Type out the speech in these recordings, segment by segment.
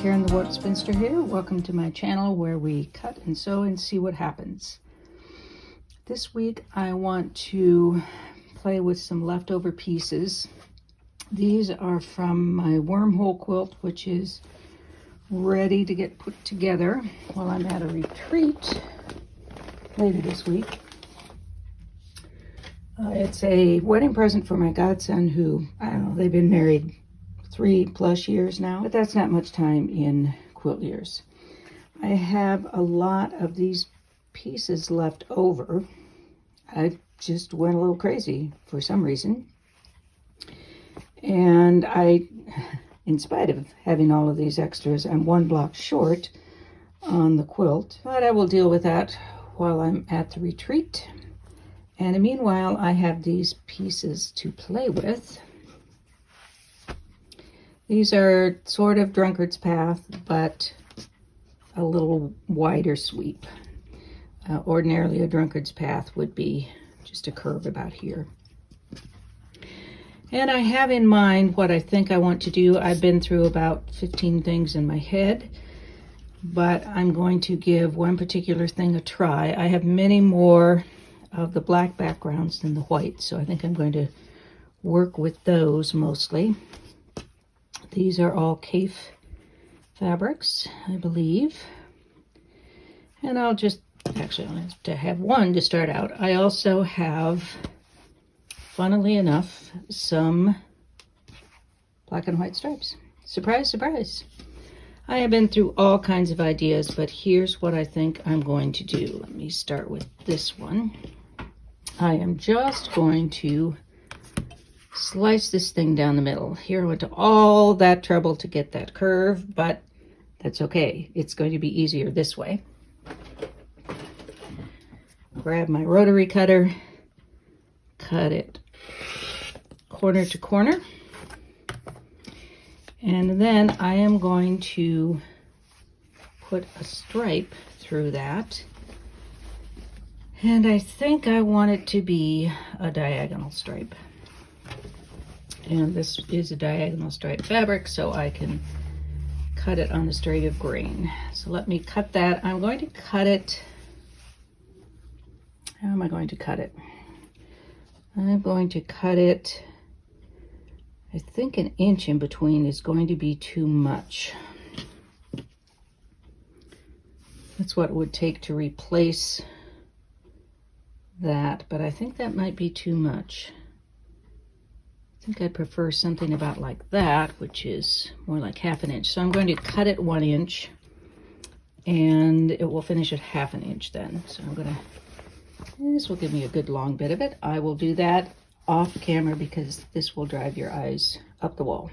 Karen the Warp Spinster here. Welcome to my channel where we cut and sew and see what happens. This week I want to play with some leftover pieces. These are from my Wormhole quilt, which is ready to get put together while I'm at a retreat later this week. It's a wedding present for my godson who, I don't know, they've been married 3+ years now, but that's not much time in quilt years. I have a lot of these pieces left over. I just went a little crazy for some reason. And I, in spite of having all of these extras, I'm 1 block short on the quilt, but I will deal with that while I'm at the retreat. And meanwhile, I have these pieces to play with. These are sort of drunkard's path, but a little wider sweep. Ordinarily, a drunkard's path would be just a curve about here. And I have in mind what I think I want to do. I've been through about 15 things in my head, but I'm going to give one particular thing a try. I have many more of the black backgrounds than the white, so I think I'm going to work with those mostly. These are all Cafe fabrics, I believe. And I'll just, actually I'll have to have one to start out. I also have, funnily enough, some black and white stripes. Surprise, surprise. I have been through all kinds of ideas, but here's what I think I'm going to do. Let me start with this one. I am just going to slice this thing down the middle. Here I went to all that trouble to get that curve, but that's okay. It's going to be easier this way. Grab my rotary cutter, cut it corner to corner, and then I am going to put a stripe through that. And I think I want it to be a diagonal stripe. And this is a diagonal stripe fabric, so I can cut it on a straight of grain. So let me cut that. I'm going to cut it. How am I going to cut it? I'm going to cut it, I think 1 inch in between is going to be too much. That's what it would take to replace that, but I think that might be too much. I think I'd prefer something about like that, which is more like 1/2 inch. So I'm going to cut it 1 inch, and it will finish at 1/2 inch then. So I'm gonna, this will give me a good long bit of it. I will do that off camera because this will drive your eyes up the wall.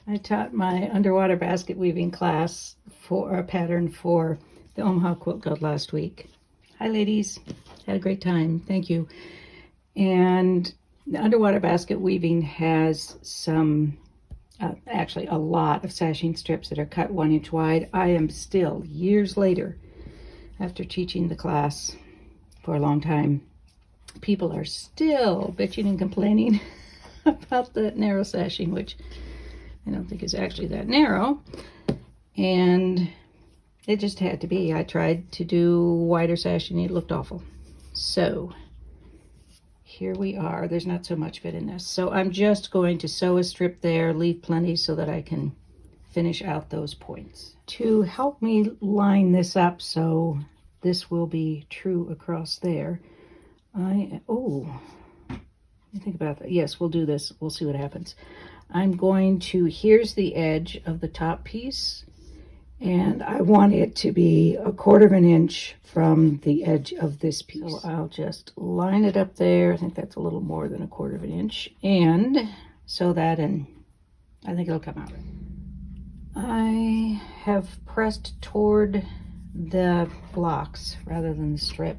I taught my underwater basket weaving class for a pattern for the Omaha Quilt Guild last week. Hi ladies, had a great time, thank you. And the underwater basket weaving has some, actually a lot of sashing strips that are cut 1 inch wide. I am still, years later, after teaching the class for a long time, people are still bitching and complaining about the narrow sashing, which I don't think is actually that narrow. And it just had to be. I tried to do wider sashing, it looked awful. So here we are. There's not so much of it in this. So I'm just going to sew a strip there, leave plenty so that I can finish out those points. To help me line this up so this will be true across there, think about that. Yes, we'll do this. We'll see what happens. I'm going to, here's the edge of the top piece, and I want it to be 1/4 inch from the edge of this piece. So I'll just line it up there. I think that's a little more than 1/4 inch, and sew that in. I think it'll come out. I have pressed toward the blocks rather than the strip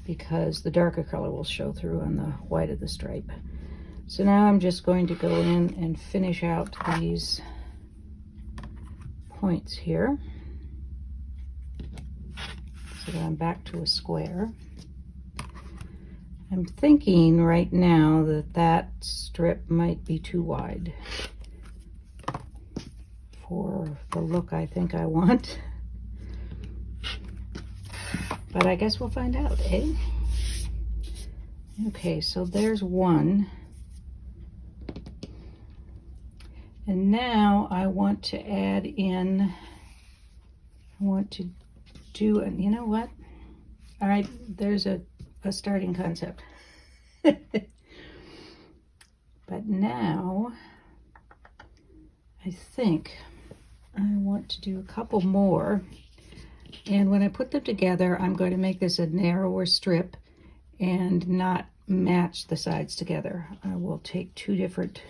because the darker color will show through on the white of the stripe. So now I'm just going to go in and finish out these points here so that I'm back to a square. I'm thinking right now that that strip might be too wide for the look I think I want. But I guess we'll find out, eh? Okay, so there's one. And now I want to add in, I want to do, and you know what? All right, there's a starting concept. But now I think I want to do a couple more. And when I put them together, I'm going to make this a narrower strip and not match the sides together. I will take two different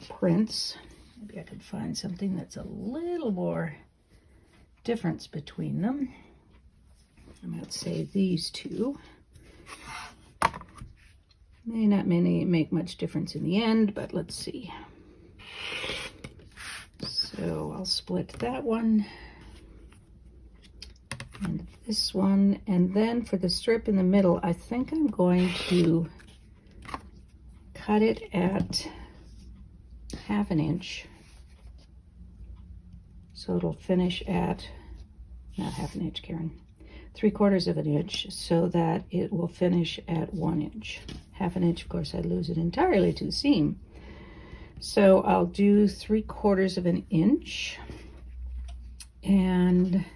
prints. Maybe I could find something that's a little more difference between them. I might say these two. May not make much difference in the end, but let's see. So I'll split that one and this one, and then for the strip in the middle, I think I'm going to cut it at 1/2 inch. So it'll finish at, not 1/2 inch, Karen, 3/4 inch, so that it will finish at 1 inch. 1/2 inch, of course, I'd lose it entirely to the seam. So I'll do 3/4 inch and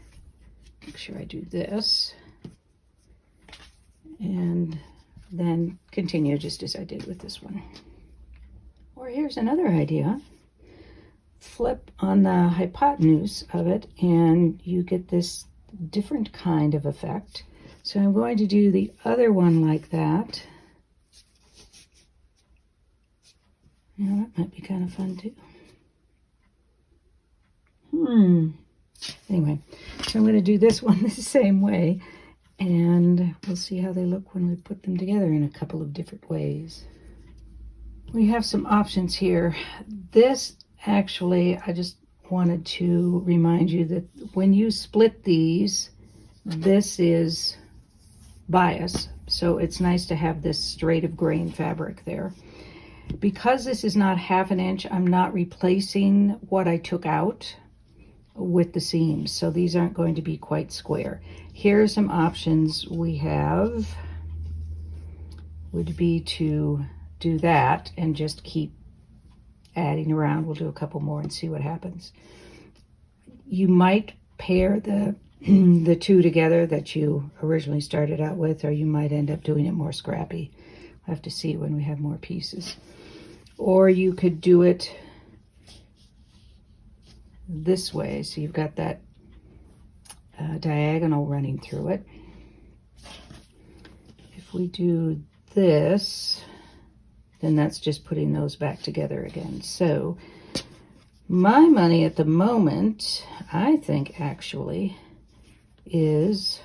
make sure I do this and then continue just as I did with this one. Or here's another idea. Flip on the hypotenuse of it and you get this different kind of effect. So I'm going to do the other one like that. Now that might be kind of fun too. Anyway, so I'm going to do this one the same way, and we'll see how they look when we put them together in a couple of different ways. We have some options here. This actually, I just wanted to remind you that when you split these, this is bias, so it's nice to have this straight of grain fabric there. Because this is not 1/2 inch, I'm not replacing what I took out with the seams, so these aren't going to be quite square. Here are some options we have. Would be to do that and just keep adding around. We'll do a couple more and see what happens. You might pair the two together that you originally started out with, or you might end up doing it more scrappy. We'll have to see when we have more pieces. Or you could do it this way, so you've got that diagonal running through it. If we do this, then that's just putting those back together again. So my money at the moment, I think actually, is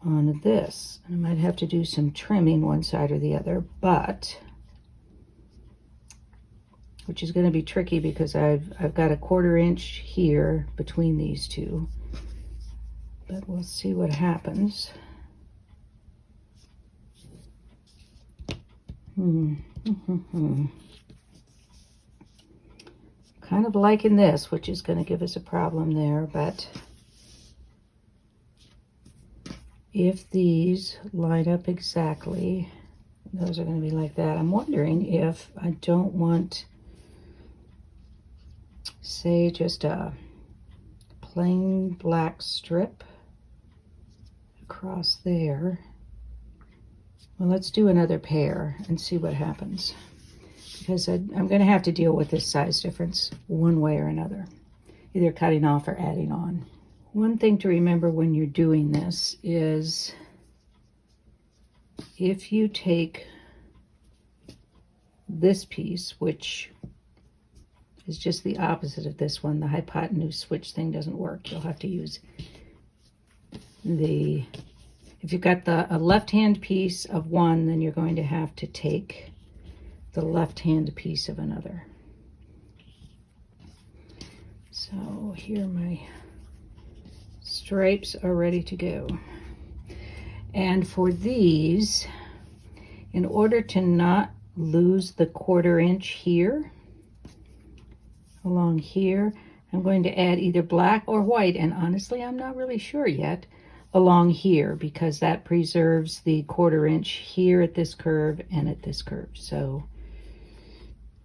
on this. I might have to do some trimming one side or the other, but which is going to be tricky because I've got a 1/4 inch here between these two, but we'll see what happens. Kind of liking this, which is going to give us a problem there, but if these line up exactly, those are going to be like that. I'm wondering if I don't want, say, just a plain black strip across there. Well, let's do another pair and see what happens, because I'm going to have to deal with this size difference one way or another, either cutting off or adding on. One thing to remember when you're doing this is if you take this piece, which is just the opposite of this one, the hypotenuse switch thing doesn't work. You'll have to use the, if you've got a left-hand piece of one, then you're going to have to take the left-hand piece of another. So here my stripes are ready to go. And for these, in order to not lose the 1/4 inch here, along here. I'm going to add either black or white, and honestly, I'm not really sure yet, along here, because that preserves the 1/4 inch here at this curve and at this curve. So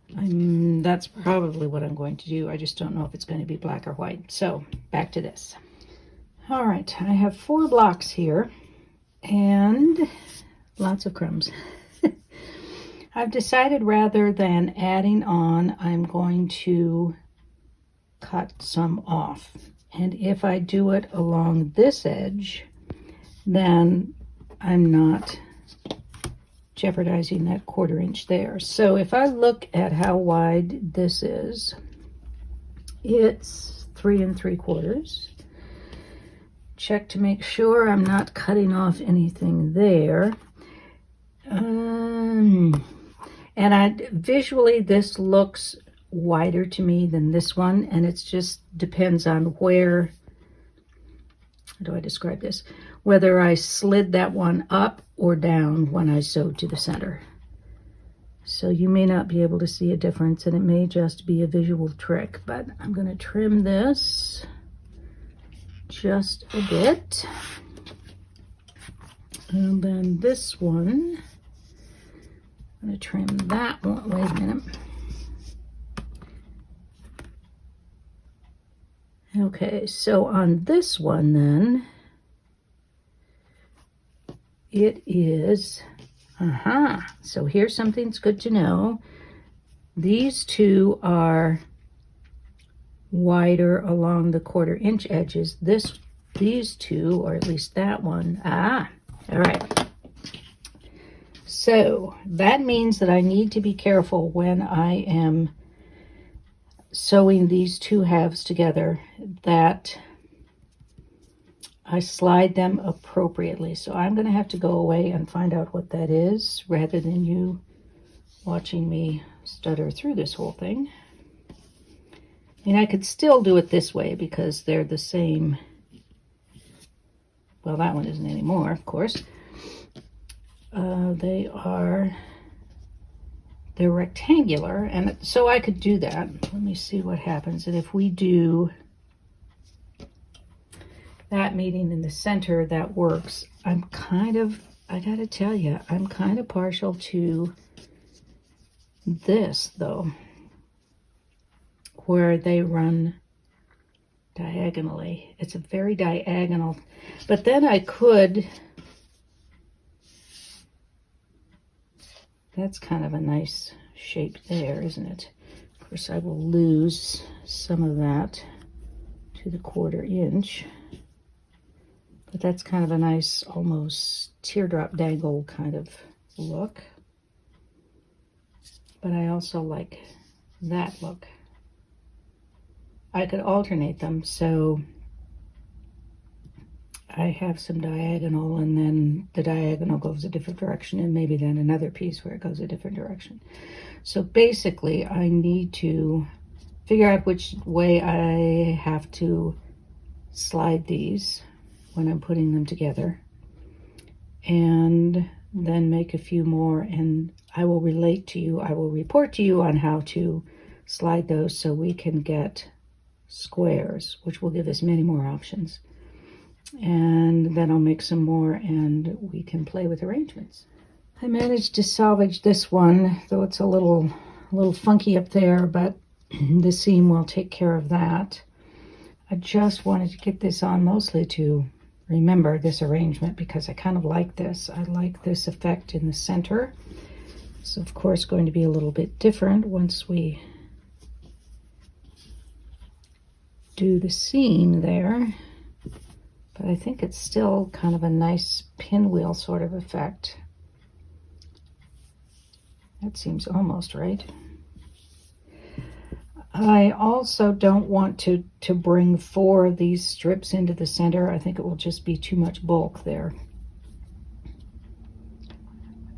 that's probably what I'm going to do. I just don't know if it's going to be black or white. So back to this. All right, I have 4 blocks here and lots of crumbs. I've decided rather than adding on, I'm going to cut some off. And if I do it along this edge, then I'm not jeopardizing that 1/4 inch there. So if I look at how wide this is, it's 3 3/4. Check to make sure I'm not cutting off anything there. And visually this looks wider to me than this one, and it just depends on where, how do I describe this? Whether I slid that one up or down when I sewed to the center. So you may not be able to see a difference, and it may just be a visual trick, but I'm going to trim this just a bit. And then this one, I'm going to trim that one. Wait a minute. Okay, so on this one then, it is, so here's something's good to know. These two are wider along the 1/4 inch edges. These two, or at least that one, all right. So that means that I need to be careful when I am sewing these 2 halves together that I slide them appropriately. So I'm going to have to go away and find out what that is rather than you watching me stutter through this whole thing. I mean, I could still do it this way because they're the same. Well, that one isn't anymore, of course. They're rectangular, and so I could do that. Let me see what happens. And if we do that meeting in the center, that works. I gotta tell you, I'm kind of partial to this, though, where they run diagonally. It's a very diagonal, but then I could, that's kind of a nice shape there, isn't it? Of course, I will lose some of that to the 1/4 inch, but that's kind of a nice, almost teardrop dangle kind of look. But I also like that look. I could alternate them, so I have some diagonal, and then the diagonal goes a different direction, and maybe then another piece where it goes a different direction. So basically, I need to figure out which way I have to slide these when I'm putting them together, and then make a few more, and I will relate to you, I will report to you on how to slide those so we can get squares, which will give us many more options. And then I'll make some more and we can play with arrangements. I managed to salvage this one, though it's a little funky up there, but the seam will take care of that. I just wanted to get this on mostly to remember this arrangement because I kind of like this. I like this effect in the center. It's of course going to be a little bit different once we do the seam there, but I think it's still kind of a nice pinwheel sort of effect. That seems almost right. I also don't want to bring 4 of these strips into the center. I think it will just be too much bulk there.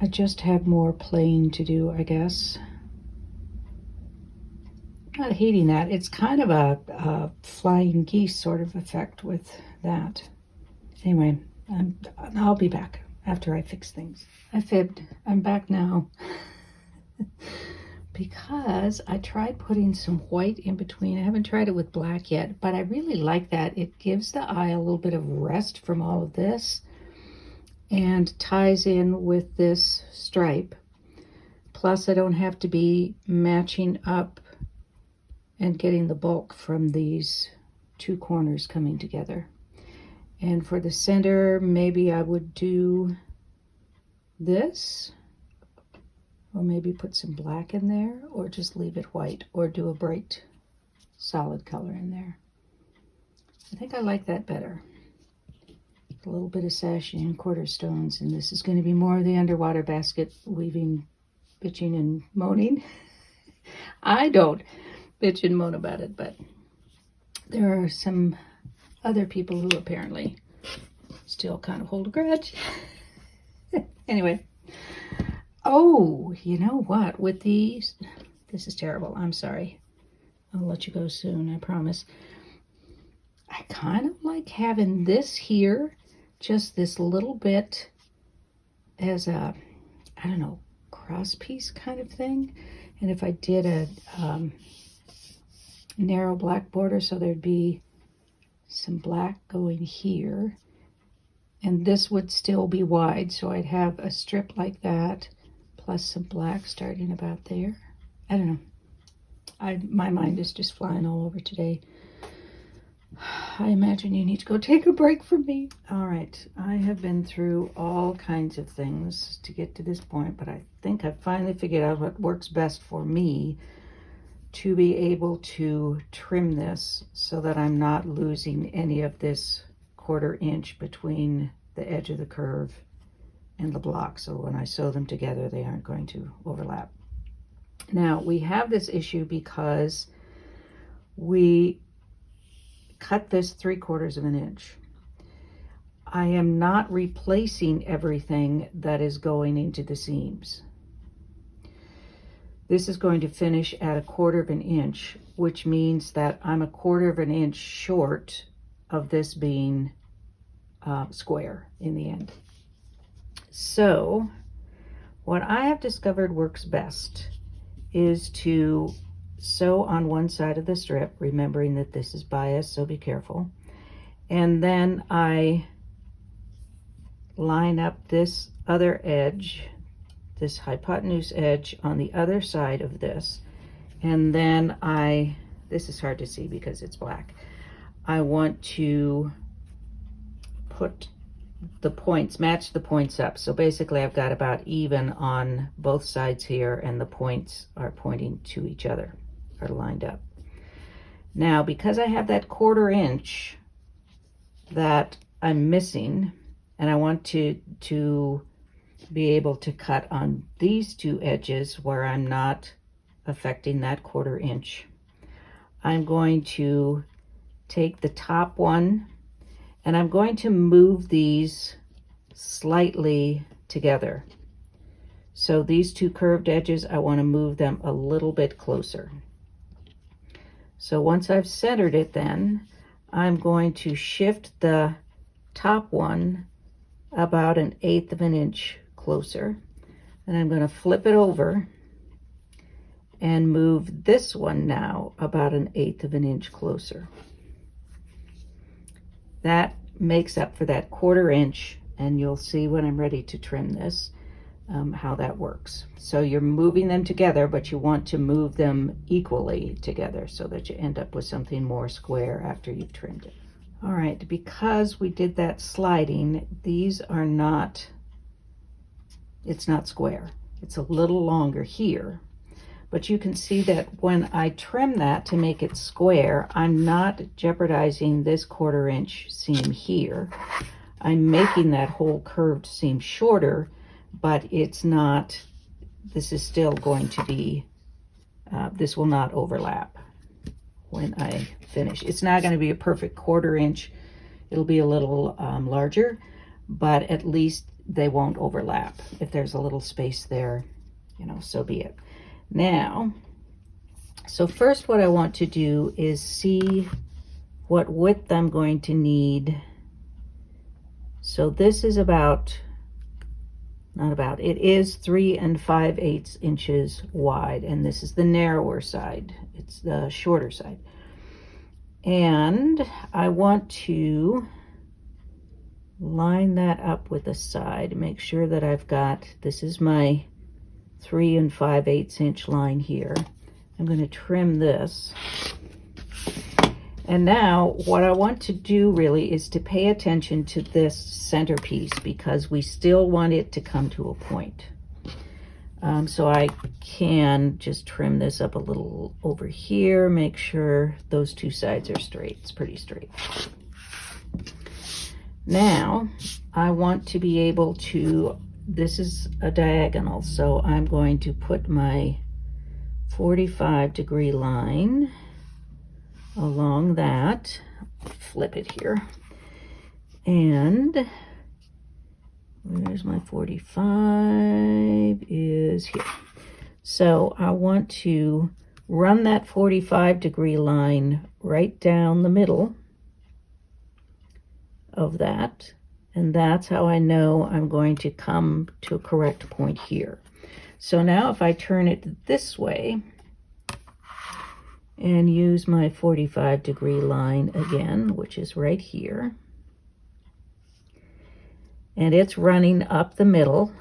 I just have more plain to do, I guess. Not hating that. It's kind of a flying geese sort of effect with that. Anyway, I'll be back after I fix things. I fibbed. I'm back now. because I tried putting some white in between. I haven't tried it with black yet, but I really like that. It gives the eye a little bit of rest from all of this and ties in with this stripe. Plus, I don't have to be matching up and getting the bulk from these two corners coming together. And for the center, maybe I would do this, or maybe put some black in there, or just leave it white, or do a bright solid color in there. I think I like that better. A little bit of sashing and quarter stones, and this is going to be more of the underwater basket weaving, bitching and moaning. I don't bitch and moan about it, but there are some other people who apparently still kind of hold a grudge. Anyway. Oh, you know what? With these, this is terrible. I'm sorry. I'll let you go soon, I promise. I kind of like having this here, just this little bit as a, I don't know, cross piece kind of thing. And if I did a narrow black border, so there'd be some black going here, and this would still be wide, so I'd have a strip like that, plus some black starting about there. I don't know. My mind is just flying all over today. I imagine you need to go take a break from me. All right, I have been through all kinds of things to get to this point, but I think I've finally figured out what works best for me to be able to trim this so that I'm not losing any of this 1/4 inch between the edge of the curve and the block. So when I sew them together, they aren't going to overlap. Now we have this issue because we cut this 3/4 of an inch. I am not replacing everything that is going into the seams. This is going to finish at 1/4 of an inch, which means that I'm 1/4 of an inch short of this being square in the end. So what I have discovered works best is to sew on one side of the strip, remembering that this is bias, so be careful. And then I line up this other edge, this hypotenuse edge on the other side of this. And then this is hard to see because it's black. I want to put the points, match the points up. So basically I've got about even on both sides here, and the points are pointing to each other, are lined up. Now, because I have that 1/4 inch that I'm missing, and I want to be able to cut on these two edges where I'm not affecting that 1/4 inch, I'm going to take the top one and I'm going to move these slightly together. So these two curved edges, I want to move them a little bit closer. So once I've centered it, then I'm going to shift the top one about 1/8 of an inch closer, and I'm going to flip it over and move this one now about 1/8 of an inch closer. That makes up for that 1/4 inch, and you'll see when I'm ready to trim this how that works. So you're moving them together, but you want to move them equally together so that you end up with something more square after you've trimmed it. All right, because we did that sliding, these are not, it's not square. It's a little longer here, but you can see that when I trim that to make it square, I'm not jeopardizing this 1/4 inch seam here. I'm making that whole curved seam shorter, but it's not, this is still going to be, this will not overlap when I finish. It's not going to be a perfect 1/4 inch. It'll be a little larger, but at least they won't overlap. If there's a little space there, you know, so be it. Now, so first what I want to do is see what width I'm going to need. So this is about not about, it is 3 5/8 inches wide, and this is the narrower side. It's the shorter side. And I want to line that up with the side, make sure that I've got, this is my 3 5/8 inch line here. I'm going to trim this. And now what I want to do really is to pay attention to this centerpiece, because we still want it to come to a point. So I can just trim this up a little over here, make sure those two sides are straight. It's pretty straight. Now I want to be able to, this is a diagonal, so I'm going to put my 45-degree line along that, flip it here, and where's my 45 is here. So I want to run that 45-degree line right down the middle of that, and that's how I know I'm going to come to a correct point here. So now if I turn it this way and use my 45-degree line again, which is right here, and it's running up the middle,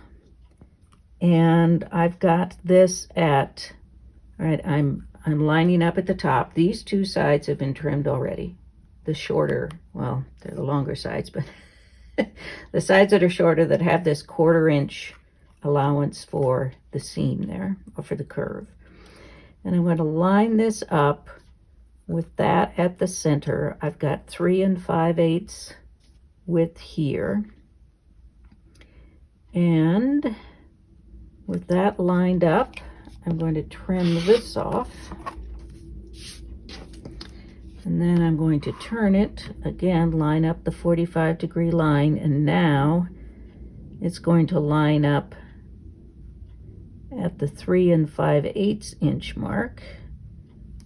and I've got this at, all right, I'm lining up at the top. These two sides have been trimmed already. The shorter, well, they're the longer sides, but the sides that are shorter, that have this 1/4 inch allowance for the seam there, or for the curve. And I'm going to line this up with that at the center. I've got 3 5/8 width here. And with that lined up, I'm going to trim this off. And then I'm going to turn it, again, line up the 45-degree line, and now it's going to line up at the 3 5/8 inch mark,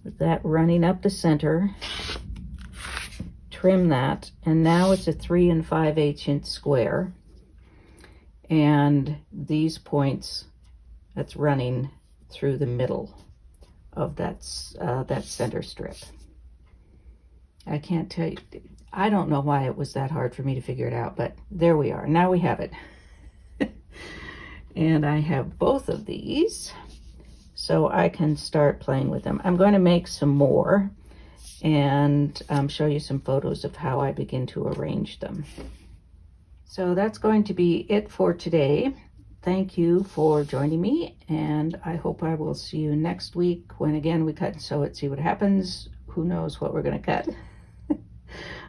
with that running up the center. Trim that, and now it's a 3 5/8 inch square, and these points, that's running through the middle of that center strip. I can't tell you, I don't know why it was that hard for me to figure it out, but there we are. Now we have it. And I have both of these, so I can start playing with them. I'm going to make some more and show you some photos of how I begin to arrange them. So that's going to be it for today. Thank you for joining me, and I hope I will see you next week when again we cut and sew it, see what happens. Who knows what we're going to cut.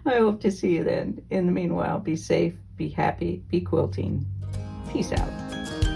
I hope to see you then. In the meanwhile, be safe, be happy, be quilting. Peace out.